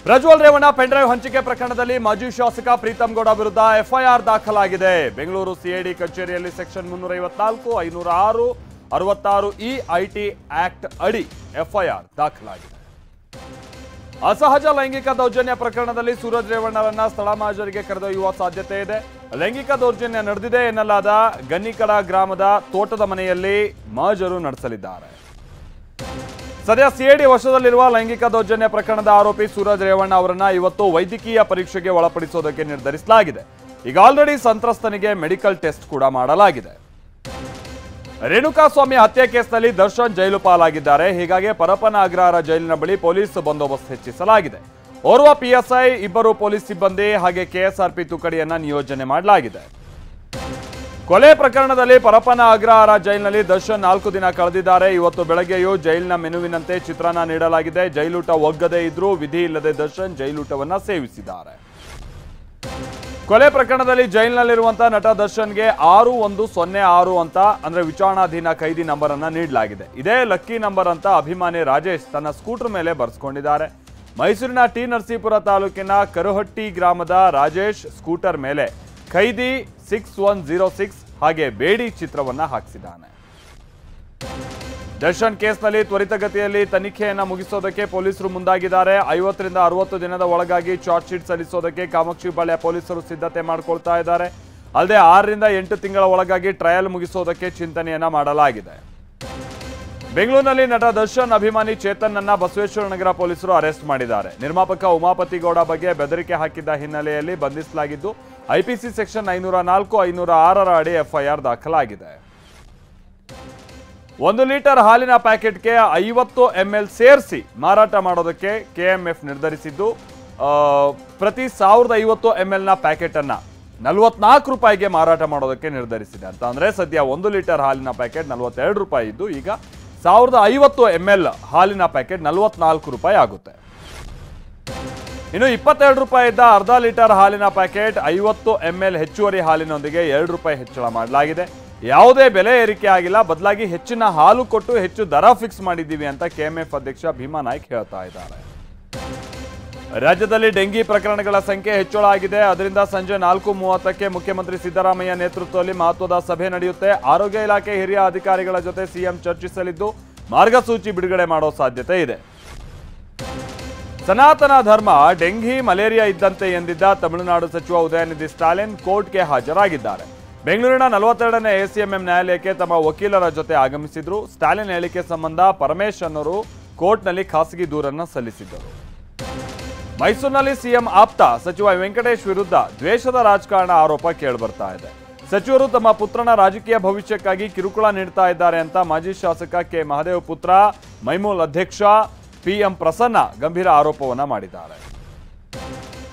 Prajwal Revanna pen drive ಹಂಚಿಕೆ ಪ್ರಕರಣದಲ್ಲಿ ಮಾಜಿ ಶಾಸಕ ಪ್ರೀತಮ್ ಗೌಡ ವಿರುದ್ಧ ಎಫ್ಐಆರ್ ದಾಖಲಾಗಿದೆ. ಬೆಂಗಳೂರು ಸಿಐಡಿ ಕಚೇರಿಯಲ್ಲಿ ಸೆಕ್ಷನ್ 354, 506, 66E ಐಟಿ ಆಕ್ಟ್ ಅಡಿ ಎಫ್ಐಆರ್ ದಾಖಲಾಗಿದೆ. ಅಸಹಜ ಲೈಂಗಿಕ ದೌರ್ಜನ್ಯ ಪ್ರಕರಣದಲ್ಲಿ ಸೂರಜ್ ರೇವಣ್ಣರನ್ನ ಸ್ಥಳ ಮಹಾಜರಿಗೆ ಕರೆದೊಯ್ಯುವ ಸಾಧ್ಯತೆ ಇದೆ. ಲೈಂಗಿಕ ದೌರ್ಜನ್ಯ ನಡೆದಿದೆ ಎನ್ನಲಾದ ಗನ್ನಿಕಡ ಗ್ರಾಮದ ತೋಟದ ಮನೆಯಲ್ಲಿ ಮಹಜರು ನಡೆಸಲಿದ್ದಾರೆ. ಸದ್ಯ ಸಿಐಡಿ ವಶದಲ್ಲಿರುವ ಲೈಂಗಿಕ ದೌರ್ಜನ್ಯ ಪ್ರಕರಣದ ಆರೋಪಿ ಸೂರಜ್ ರೇವಣ್ಣ ಅವರನ್ನ ಇವತ್ತು ವೈದ್ಯಕೀಯ ಪರೀಕ್ಷೆಗೆ ಒಳಪಡಿಸೋದಕ್ಕೆ ನಿರ್ಧರಿಸಲಾಗಿದೆ. ಈಗ ಆಲ್ರೆಡಿ ಸಂತ್ರಸ್ತನಿಗೆ ಮೆಡಿಕಲ್ ಟೆಸ್ಟ್ ಕೂಡ ಮಾಡಲಾಗಿದೆ. ರೇಣುಕಾಸ್ವಾಮಿ ಹತ್ಯೆ ಕೇಸ್ನಲ್ಲಿ ದರ್ಶನ್ ಜೈಲು ಪಾಲಾಗಿದ್ದಾರೆ. ಹೀಗಾಗಿ ಪರಪ್ಪನ ಅಗ್ರಹಾರ ಜೈಲಿನ ಬಳಿ ಪೊಲೀಸ್ ಬಂದೋಬಸ್ತ್ ಹೆಚ್ಚಿಸಲಾಗಿದೆ. ಓರ್ವ ಪಿಎಸ್ಐ, 2 ಪೊಲೀಸ್ ಸಿಬ್ಬಂದಿ ಹಾಗೆ ಕೆಎಸ್ಆರ್ಪಿ ತುಕಡಿಯನ್ನ ನಿಯೋಜನೆ ಮಾಡಲಾಗಿದೆ. ಕೊಲೆ ಪ್ರಕರಣದಲ್ಲಿ ಪರಪ್ಪನ ಅಗ್ರಹಾರ ಜೈಲಿನಲ್ಲಿ ದರ್ಶನ್ 4 ದಿನ ಕಳೆದಿದ್ದಾರೆ. ಇವತ್ತು ಬೆಳಗ್ಗೆಯೂ ಜೈಲಿನ ಮೆನುವಿನಂತೆ ಚಿತ್ರಾನ್ನ ನೀಡಲಾಗಿದೆ. ಜೈಲೂಟ ಒಗ್ಗದೇ ಇದ್ರೂ ವಿಧಿ ಇಲ್ಲದೆ ದರ್ಶನ್ ಜೈಲೂಟವನ್ನ ಸೇವಿಸಿದ್ದಾರೆ. ಕೊಲೆ ಪ್ರಕರಣದಲ್ಲಿ ಜೈಲಿನಲ್ಲಿರುವಂತಹ ನಟ ದರ್ಶನ್ಗೆ 6106 ಅಂತ ಅಂದ್ರೆ ವಿಚಾರಣಾಧೀನ ಖೈದಿ ನಂಬರ್ ಅನ್ನ ನೀಡಲಾಗಿದೆ. ಇದೇ ಲಕ್ಕಿ ನಂಬರ್ ಅಂತ ಅಭಿಮಾನಿ ರಾಜೇಶ್ ತನ್ನ ಸ್ಕೂಟರ್ ಮೇಲೆ ಬರೆಸ್ಕೊಂಡಿದ್ದಾರೆ. ಮೈಸೂರಿನ ಟಿ ನರಸೀಪುರ ತಾಲೂಕಿನ ಕರುಹಟ್ಟಿ ಗ್ರಾಮದ ರಾಜೇಶ್ ಸ್ಕೂಟರ್ ಮೇಲೆ ಖೈದಿ 6106 ಹಾಗೆ ಬೇಡಿ ಚಿತ್ರವನ್ನ ಹಾಕಿಸಿದ್ದಾನೆ. ದರ್ಶನ್ ಕೇಸ್ನಲ್ಲಿ ತ್ವರಿತಗತಿಯಲ್ಲಿ ತನಿಖೆಯನ್ನ ಮುಗಿಸೋದಕ್ಕೆ ಪೊಲೀಸರು ಮುಂದಾಗಿದ್ದಾರೆ. 50 ರಿಂದ 60 ದಿನದ ಒಳಗಾಗಿ ಚಾರ್ಜ್ ಶೀಟ್ ಸಲ್ಲಿಸೋದಕ್ಕೆ ಕಾಮಾಕ್ಷಿಪಾಳ್ಯ ಪೊಲೀಸರು ಸಿದ್ಧತೆ ಮಾಡಿಕೊಳ್ತಾ ಇದ್ದಾರೆ. ಅಲ್ಲದೆ 6 ರಿಂದ 8 ತಿಂಗಳ ಒಳಗಾಗಿ ಟ್ರಯಲ್ ಮುಗಿಸೋದಕ್ಕೆ ಚಿಂತನೆಯನ್ನ ಮಾಡಲಾಗಿದೆ. ಬೆಂಗಳೂರಿನಲ್ಲಿ ನಟ ದರ್ಶನ್ ಅಭಿಮಾನಿ ಚೇತನ್ ಅನ್ನ ಬಸವೇಶ್ವರ ನಗರ ಪೊಲೀಸರು ಅರೆಸ್ಟ್ ಮಾಡಿದ್ದಾರೆ. ನಿರ್ಮಾಪಕ ಉಮಾಪತಿ ಗೌಡ ಬಗ್ಗೆ ಬೆದರಿಕೆ ಹಾಕಿದ್ದ ಹಿನ್ನೆಲೆಯಲ್ಲಿ ಬಂಧಿಸಲಾಗಿದ್ದು ಐಪಿಸಿ ಸೆಕ್ಷನ್ 504, 506 ಅಡಿ ಎಫ್ಐಆರ್ ದಾಖಲಾಗಿದೆ. 1 ಲೀಟರ್ ಹಾಲಿನ ಪ್ಯಾಕೆಟ್ಗೆ 50 ml ಸೇರಿಸಿ ಮಾರಾಟ ಮಾಡೋದಕ್ಕೆ ಕೆಎಂಎಫ್ ನಿರ್ಧರಿಸಿದ್ದು ಪ್ರತಿ 1050 ml ನ ಪ್ಯಾಕೆಟ್ ಅನ್ನ 44 ರೂಪಾಯಿಗೆ ಮಾರಾಟ ಮಾಡೋದಕ್ಕೆ ನಿರ್ಧರಿಸಿದೆ ಅಂತ. ಅಂದ್ರೆ ಸದ್ಯ 1 ಲೀಟರ್ ಹಾಲಿನ ಪ್ಯಾಕೆಟ್ 42 ರೂಪಾಯಿ ಇದ್ದು ಈಗ 1050 ml ಹಾಲಿನ ಪ್ಯಾಕೆಟ್ 44 ರೂಪಾಯಿ ಆಗುತ್ತೆ. ಇನ್ನು 22 ರೂಪಾಯಿ ಇದ್ದ ಅರ್ಧ ಲೀಟರ್ ಹಾಲಿನ ಪ್ಯಾಕೆಟ್ 50 ml ಹೆಚ್ಚುವರಿ ಹಾಲಿನೊಂದಿಗೆ 2 ರೂಪಾಯಿ ಹೆಚ್ಚಳ ಮಾಡಲಾಗಿದೆ. ಯಾವುದೇ ಬೆಲೆ ಏರಿಕೆ ಆಗಿಲ್ಲ, ಬದಲಾಗಿ ಹೆಚ್ಚಿನ ಹಾಲು ಕೊಟ್ಟು ಹೆಚ್ಚು ದರ ಫಿಕ್ಸ್ ಮಾಡಿದ್ದೀವಿ ಅಂತ ಕೆಎಂಎಫ್ ಅಧ್ಯಕ್ಷ ಭೀಮಾ ನಾಯ್ಕ್ ಹೇಳ್ತಾ ಇದ್ದಾರೆ. ರಾಜ್ಯದಲ್ಲಿ ಡೆಂಗಿ ಪ್ರಕರಣಗಳ ಸಂಖ್ಯೆ ಹೆಚ್ಚಳ ಆಗಿದೆ. ಅದರಿಂದ ಸಂಜೆ 4:30ಕ್ಕೆ ಮುಖ್ಯಮಂತ್ರಿ ಸಿದ್ದರಾಮಯ್ಯ ನೇತೃತ್ವದಲ್ಲಿ ಮಹತ್ವದ ಸಭೆ ನಡೆಯುತ್ತೆ. ಆರೋಗ್ಯ ಇಲಾಖೆ ಹಿರಿಯ ಅಧಿಕಾರಿಗಳ ಜೊತೆ ಸಿಎಂ ಚರ್ಚಿಸಲಿದ್ದು ಮಾರ್ಗಸೂಚಿ ಬಿಡುಗಡೆ ಮಾಡೋ ಸಾಧ್ಯತೆ ಇದೆ. ಸನಾತನ ಧರ್ಮ ಡೆಂಗಿ ಮಲೇರಿಯಾ ಇದ್ದಂತೆ ಎಂದಿದ್ದ ತಮಿಳುನಾಡು ಸಚಿವ ಉದಯನಿಧಿ ಸ್ಟಾಲಿನ್ ಕೋರ್ಟ್ಗೆ ಹಾಜರಾಗಿದ್ದಾರೆ. ಬೆಂಗಳೂರಿನ 42ನೇ ಎಸಿಎಂಎಂ ನ್ಯಾಯಾಲಯಕ್ಕೆ ತಮ್ಮ ವಕೀಲರ ಜೊತೆ ಆಗಮಿಸಿದ್ರು. ಸ್ಟಾಲಿನ್ ಹೇಳಿಕೆ ಸಂಬಂಧ ಪರಮೇಶ್ ಅನ್ನೋರು ಕೋರ್ಟ್ನಲ್ಲಿ ಖಾಸಗಿ ದೂರನ್ನು ಸಲ್ಲಿಸಿದ್ದರು. ಮೈಸೂರಿನಲ್ಲಿ ಸಿಎಂ ಆಪ್ತ ಸಚಿವ ವೆಂಕಟೇಶ್ ವಿರುದ್ಧ ದ್ವೇಷದ ರಾಜಕಾರಣ ಆರೋಪ ಕೇಳಿಬರ್ತಾ ಇದೆ. ಸಚಿವರು ತಮ್ಮ ಪುತ್ರನ ರಾಜಕೀಯ ಭವಿಷ್ಯಕ್ಕಾಗಿ ಕಿರುಕುಳ ನೀಡ್ತಾ ಇದ್ದಾರೆ ಅಂತ ಮಾಜಿ ಶಾಸಕ ಕೆ ಮಹದೇವ್ ಪುತ್ರ ಮೈಮೂಲ್ ಅಧ್ಯಕ್ಷ ಪಿಎಂ ಪ್ರಸನ್ನ ಗಂಭೀರ ಆರೋಪವನ್ನ ಮಾಡಿದ್ದಾರೆ.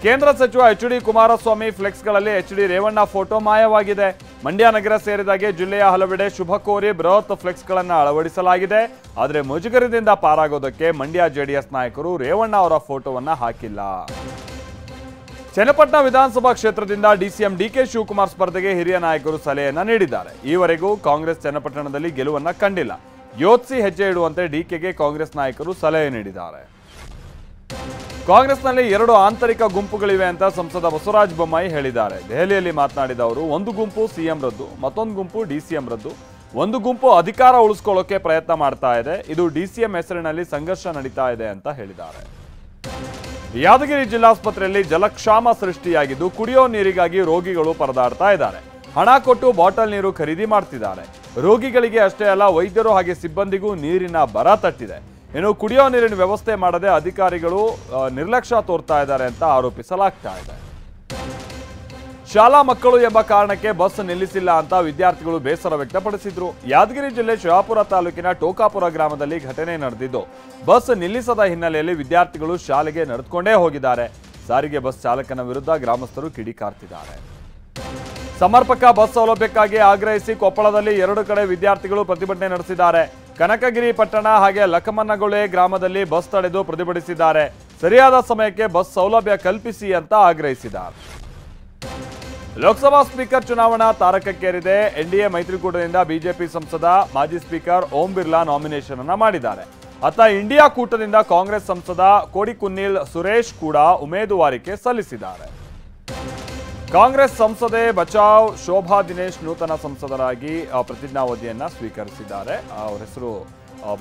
ಕೇಂದ್ರ ಸಚಿವ ಎಚ್.ಡಿ. ಕುಮಾರಸ್ವಾಮಿ ಫ್ಲೆಕ್ಸ್ಗಳಲ್ಲಿ ಎಚ್.ಡಿ. ರೇವಣ್ಣ ಫೋಟೋ ಮಾಯವಾಗಿದೆ. ಮಂಡ್ಯ ನಗರ ಸೇರಿದಾಗೆ ಜಿಲ್ಲೆಯ ಹಲವೆಡೆ ಶುಭ ಕೋರಿ ಬೃಹತ್ ಫ್ಲೆಕ್ಸ್ಗಳನ್ನು ಅಳವಡಿಸಲಾಗಿದೆ. ಆದರೆ ಮುಜುಗರದಿಂದ ಪಾರಾಗೋದಕ್ಕೆ ಮಂಡ್ಯ ಜೆಡಿಎಸ್ ನಾಯಕರು ರೇವಣ್ಣ ಅವರ ಫೋಟೋವನ್ನ ಹಾಕಿಲ್ಲ. ಚನ್ನಪಟ್ಟಣ ವಿಧಾನಸಭಾ ಕ್ಷೇತ್ರದಿಂದ ಡಿಸಿಎಂ ಡಿಕೆ ಶಿವಕುಮಾರ್ ಸ್ಪರ್ಧೆಗೆ ಹಿರಿಯ ನಾಯಕರು ಸಲಹೆಯನ್ನ ನೀಡಿದ್ದಾರೆ. ಈವರೆಗೂ ಕಾಂಗ್ರೆಸ್ ಚನ್ನಪಟ್ಟಣದಲ್ಲಿ ಗೆಲುವನ್ನ ಕಂಡಿಲ್ಲ. ಯೋಚಿಸಿ ಹೆಜ್ಜೆ ಇಡುವಂತೆ ಡಿಕೆಗೆ ಕಾಂಗ್ರೆಸ್ ನಾಯಕರು ಸಲಹೆ ನೀಡಿದ್ದಾರೆ. ಕಾಂಗ್ರೆಸ್ನಲ್ಲಿ 2 ಆಂತರಿಕ ಗುಂಪುಗಳಿವೆ ಅಂತ ಸಂಸದ ಬಸವರಾಜ ಬೊಮ್ಮಾಯಿ ಹೇಳಿದ್ದಾರೆ. ದೆಹಲಿಯಲ್ಲಿ ಮಾತನಾಡಿದ ಅವರು, ಒಂದು ಗುಂಪು ಸಿಎಂ ರದ್ದು, ಮತ್ತೊಂದು ಗುಂಪು ಡಿಸಿಎಂ ರದ್ದು, ಒಂದು ಗುಂಪು ಅಧಿಕಾರ ಉಳಿಸ್ಕೊಳ್ಳೋಕೆ ಪ್ರಯತ್ನ ಮಾಡ್ತಾ ಇದೆ. ಇದು ಡಿಸಿಎಂ ಹೆಸರಿನಲ್ಲಿ ಸಂಘರ್ಷ ನಡೀತಾ ಇದೆ ಅಂತ ಹೇಳಿದ್ದಾರೆ. ಯಾದಗಿರಿ ಜಿಲ್ಲಾಸ್ಪತ್ರೆಯಲ್ಲಿ ಜಲಕ್ಷಾಮ ಸೃಷ್ಟಿಯಾಗಿದ್ದು ಕುಡಿಯೋ ನೀರಿಗಾಗಿ ರೋಗಿಗಳು ಪರದಾಡ್ತಾ ಇದ್ದಾರೆ. ಹಣ ಕೊಟ್ಟು ಬಾಟಲ್ ನೀರು ಖರೀದಿ ಮಾಡ್ತಿದ್ದಾರೆ. ರೋಗಿಗಳಿಗೆ ಅಷ್ಟೇ ಅಲ್ಲ, ವೈದ್ಯರು ಹಾಗೆ ಸಿಬ್ಬಂದಿಗೂ ನೀರಿನ ಬರ ತಟ್ಟಿದೆ. ಇನ್ನು ಕುಡಿಯೋ ನೀರಿನ ವ್ಯವಸ್ಥೆ ಮಾಡದೆ ಅಧಿಕಾರಿಗಳು ನಿರ್ಲಕ್ಷ್ಯ ತೋರ್ತಾ ಇದ್ದಾರೆ ಅಂತ ಆರೋಪಿಸಲಾಗ್ತಾ ಇದೆ. ಶಾಲಾ ಮಕ್ಕಳು ಎಂಬ ಕಾರಣಕ್ಕೆ ಬಸ್ ನಿಲ್ಲಿಸಿಲ್ಲ ಅಂತ ವಿದ್ಯಾರ್ಥಿಗಳು ಬೇಸರ ವ್ಯಕ್ತಪಡಿಸಿದ್ರು. ಯಾದಗಿರಿ ಜಿಲ್ಲೆ ಶಹಾಪುರ ತಾಲೂಕಿನ ಟೋಕಾಪುರ ಗ್ರಾಮದಲ್ಲಿ ಘಟನೆ ನಡೆದಿದ್ದು ಬಸ್ ನಿಲ್ಲಿಸದ ಹಿನ್ನೆಲೆಯಲ್ಲಿ ವಿದ್ಯಾರ್ಥಿಗಳು ಶಾಲೆಗೆ ನಡೆದುಕೊಂಡೇ ಹೋಗಿದ್ದಾರೆ. ಸಾರಿಗೆ ಬಸ್ ಚಾಲಕನ ವಿರುದ್ಧ ಗ್ರಾಮಸ್ಥರು ಕಿಡಿಕಾರ್ತಿದ್ದಾರೆ. ಸಮರ್ಪಕ ಬಸ್ ಸೌಲಭ್ಯಕ್ಕಾಗಿ ಆಗ್ರಹಿಸಿ ಕೊಪ್ಪಳದಲ್ಲಿ 2 ಕಡೆ ವಿದ್ಯಾರ್ಥಿಗಳು ಪ್ರತಿಭಟನೆ ನಡೆಸಿದ್ದಾರೆ. ಕನಕಗಿರಿ ಪಟ್ಟಣ ಹಾಗೆ ಲಕಮನ್ನಗೊಳೆ ಗ್ರಾಮದಲ್ಲಿ ಬಸ್ ತಡೆದು ಪ್ರತಿಭಟಿಸಿದ್ದಾರೆ. ಸರಿಯಾದ ಸಮಯಕ್ಕೆ ಬಸ್ ಸೌಲಭ್ಯ ಕಲ್ಪಿಸಿ ಅಂತ ಆಗ್ರಹಿಸಿದ್ದಾರೆ. ಲೋಕಸಭಾ ಸ್ಪೀಕರ್ ಚುನಾವಣಾ ತಾರಕಕ್ಕೇರಿದೆ. ಎನ್ಡಿಎ ಮೈತ್ರಿಕೂಟದಿಂದ ಬಿಜೆಪಿ ಸಂಸದ ಮಾಜಿ ಸ್ಪೀಕರ್ ಓಂ ಬಿರ್ಲಾ ನಾಮಿನೇಷನ್ ಅನ್ನು ಮಾಡಿದ್ದಾರೆ. ಅತ್ತ ಇಂಡಿಯಾ ಕೂಟದಿಂದ ಕಾಂಗ್ರೆಸ್ ಸಂಸದ ಕೋಡಿಕುನ್ನಿಲ್ ಸುರೇಶ್ ಕೂಡ ಉಮೇದುವಾರಿಕೆ ಸಲ್ಲಿಸಿದ್ದಾರೆ. ಕಾಂಗ್ರೆಸ್ ಸಂಸದೆ ಬಚಾವ್ ಶೋಭಾ ದಿನೇಶ್ ನೂತನ ಸಂಸದರಾಗಿ ಪ್ರತಿಜ್ಞಾವಧಿಯನ್ನ ಸ್ವೀಕರಿಸಿದ್ದಾರೆ. ಅವರ ಹೆಸರು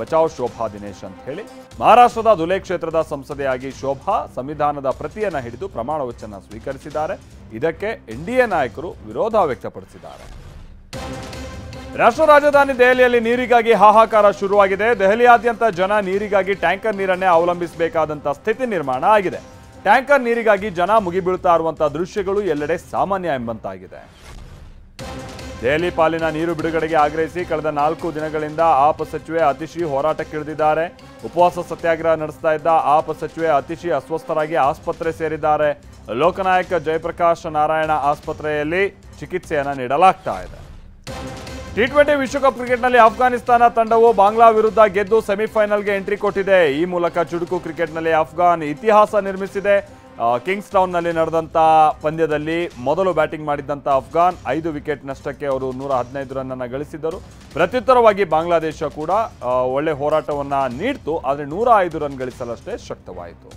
ಬಚಾವ್ ಶೋಭಾ ದಿನೇಶ್ ಅಂತ ಹೇಳಿ. ಮಹಾರಾಷ್ಟ್ರದ ಧುಲೆ ಕ್ಷೇತ್ರದ ಸಂಸದೆಯಾಗಿ ಶೋಭಾ ಸಂವಿಧಾನದ ಪ್ರತಿಯನ್ನ ಹಿಡಿದು ಪ್ರಮಾಣ ವಚನ ಸ್ವೀಕರಿಸಿದ್ದಾರೆ. ಇದಕ್ಕೆ ಎನ್ಡಿಎ ನಾಯಕರು ವಿರೋಧ ವ್ಯಕ್ತಪಡಿಸಿದ್ದಾರೆ. ರಾಷ್ಟ್ರ ರಾಜಧಾನಿ ದೆಹಲಿಯಲ್ಲಿ ನೀರಿಗಾಗಿ ಹಾಹಾಕಾರ ಶುರುವಾಗಿದೆ. ದೆಹಲಿಯಾದ್ಯಂತ ಜನ ನೀರಿಗಾಗಿ ಟ್ಯಾಂಕರ್ ನೀರನ್ನೇ ಅವಲಂಬಿಸಬೇಕಾದಂತ ಸ್ಥಿತಿ ನಿರ್ಮಾಣ ಆಗಿದೆ. ಟ್ಯಾಂಕರ್ ನೀರಿಗಾಗಿ ಜನ ಮುಗಿಬೀಳ್ತಾ ಇರುವಂತಹ ದೃಶ್ಯಗಳು ಎಲ್ಲೆಡೆ ಸಾಮಾನ್ಯ ಎಂಬಂತಾಗಿದೆ. ದೆಹಲಿ ಪಾಲಿನ ನೀರು ಬಿಡುಗಡೆಗೆ ಆಗ್ರಹಿಸಿ ಕಳೆದ 4 ದಿನಗಳಿಂದ ಆಪ್ ಸಚಿವೆ ಅತಿಶಿ ಹೋರಾಟಕ್ಕಿಳಿದಿದ್ದಾರೆ. ಉಪವಾಸ ಸತ್ಯಾಗ್ರಹ ನಡೆಸ್ತಾ ಇದ್ದ ಆಪ್ ಸಚಿವೆ ಅತಿಶಿ ಅಸ್ವಸ್ಥರಾಗಿ ಆಸ್ಪತ್ರೆ ಸೇರಿದ್ದಾರೆ. ಲೋಕನಾಯಕ ಜಯಪ್ರಕಾಶ್ ನಾರಾಯಣ ಆಸ್ಪತ್ರೆಯಲ್ಲಿ ಚಿಕಿತ್ಸೆಯನ್ನು ನೀಡಲಾಗ್ತಾ ಇದೆ. ಟಿ20 ವಿಶ್ವಕಪ್ ಕ್ರಿಕೆಟ್ನಲ್ಲಿ ಅಫ್ಘಾನಿಸ್ತಾನ ತಂಡವು ಬಾಂಗ್ಲಾ ವಿರುದ್ಧ ಗೆದ್ದು ಸೆಮಿಫೈನಲ್ಗೆ ಎಂಟ್ರಿ ಕೊಟ್ಟಿದೆ. ಈ ಮೂಲಕ ಚುಟುಕು ಕ್ರಿಕೆಟ್ನಲ್ಲಿ ಅಫ್ಘಾನ್ ಇತಿಹಾಸ ನಿರ್ಮಿಸಿದೆ. ಕಿಂಗ್ಸ್ ಟೌನ್ನಲ್ಲಿ ನಡೆದಂಥ ಪಂದ್ಯದಲ್ಲಿ ಮೊದಲು ಬ್ಯಾಟಿಂಗ್ ಮಾಡಿದ್ದಂಥ ಅಫ್ಘಾನ್ 5 ವಿಕೆಟ್ ನಷ್ಟಕ್ಕೆ ಅವರು 115 ರನ್ನನ್ನು ಗಳಿಸಿದ್ದರು. ಪ್ರತ್ಯುತ್ತರವಾಗಿ ಬಾಂಗ್ಲಾದೇಶ ಕೂಡ ಒಳ್ಳೆ ಹೋರಾಟವನ್ನು ನೀಡಿತು. ಆದರೆ 105 ರನ್ ಗಳಿಸಲಷ್ಟೇ ಶಕ್ತವಾಯಿತು.